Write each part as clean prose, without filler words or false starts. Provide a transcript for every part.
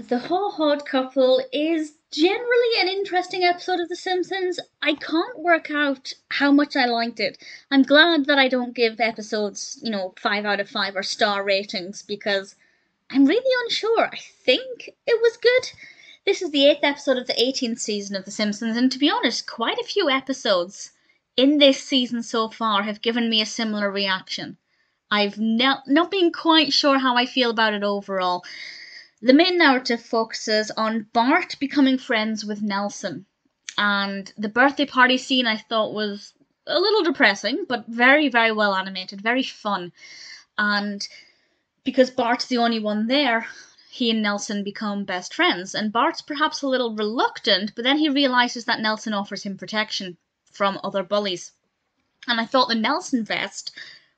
The Haw-Hawed couple is generally an interesting episode of The Simpsons. I can't work out how much I liked it. I'm glad that I don't give episodes, 5 out of 5 or star ratings because I'm really unsure. I think it was good. This is the 8th episode of the 18th season of The Simpsons, and to be honest, quite a few episodes in this season so far have given me a similar reaction. I've not been quite sure how I feel about it overall. The main narrative focuses on Bart becoming friends with Nelson, and the birthday party scene I thought was a little depressing, but very, very well animated, very fun. And because Bart's the only one there, he and Nelson become best friends, and Bart's perhaps a little reluctant, but then he realises that Nelson offers him protection from other bullies. And I thought the Nelson vest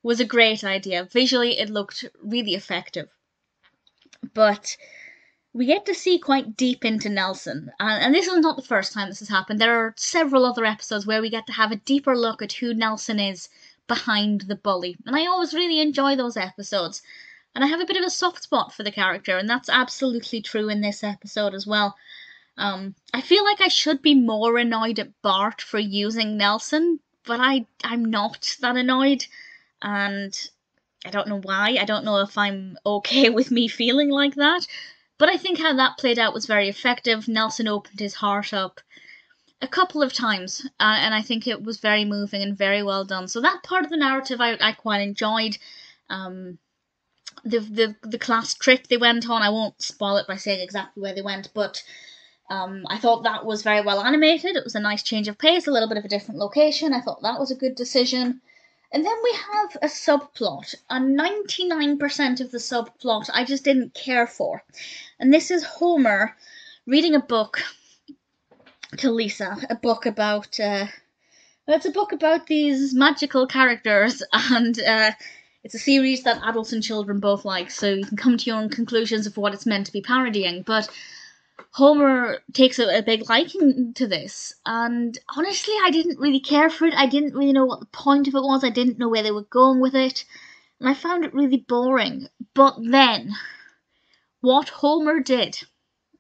was a great idea. Visually, it looked really effective. But we get to see quite deep into Nelson, and this is not the first time this has happened. There are several other episodes where we get to have a deeper look at who Nelson is behind the bully, and I always really enjoy those episodes. And I have a bit of a soft spot for the character, and that's absolutely true in this episode as well. I feel like I should be more annoyed at Bart for using Nelson, but I'm not that annoyed, and I don't know why. I don't know if I'm okay with me feeling like that, but I think how that played out was very effective. Nelson opened his heart up a couple of times, and I think it was very moving and very well done. So that part of the narrative I quite enjoyed. The class trip they went on, I won't spoil it by saying exactly where they went, but I thought that was very well animated. It was a nice change of pace, a little bit of a different location. I thought that was a good decision. And then we have a subplot, and 99% of the subplot I just didn't care for. And this is Homer reading a book to Lisa, a book about, it's a book about these magical characters, and it's a series that adults and children both like, so you can come to your own conclusions of what it's meant to be parodying, but Homer takes a big liking to this, and honestly, I didn't really care for it. I didn't really know what the point of it was. I didn't know where they were going with it, and I found it really boring. But then, what Homer did,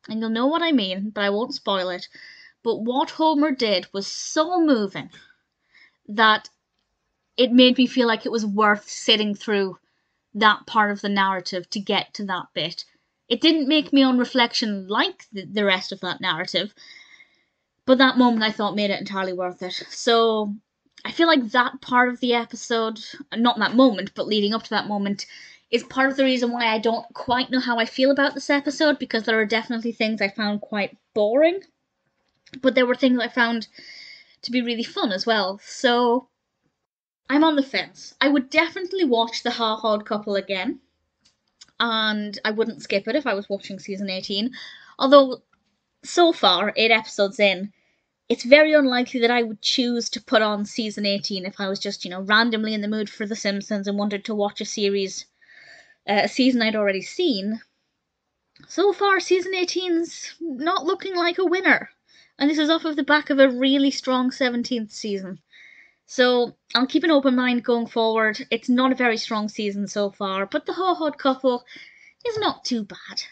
and you'll know what I mean, but I won't spoil it, but what Homer did was so moving that it made me feel like it was worth sitting through that part of the narrative to get to that bit. It didn't make me on reflection like the rest of that narrative, but that moment I thought made it entirely worth it. So I feel like that part of the episode, not that moment, but leading up to that moment, is part of the reason why I don't quite know how I feel about this episode, because there are definitely things I found quite boring, but there were things I found to be really fun as well. So I'm on the fence. I would definitely watch the Haw-Hawed couple again, and I wouldn't skip it if I was watching season 18. Although, so far, 8 episodes in, it's very unlikely that I would choose to put on season 18 if I was just, randomly in the mood for The Simpsons and wanted to watch a season I'd already seen. So far, season 18's not looking like a winner, and this is off of the back of a really strong 17th season. So I'll keep an open mind going forward. It's not a very strong season so far, but the Haw-Hawed couple is not too bad.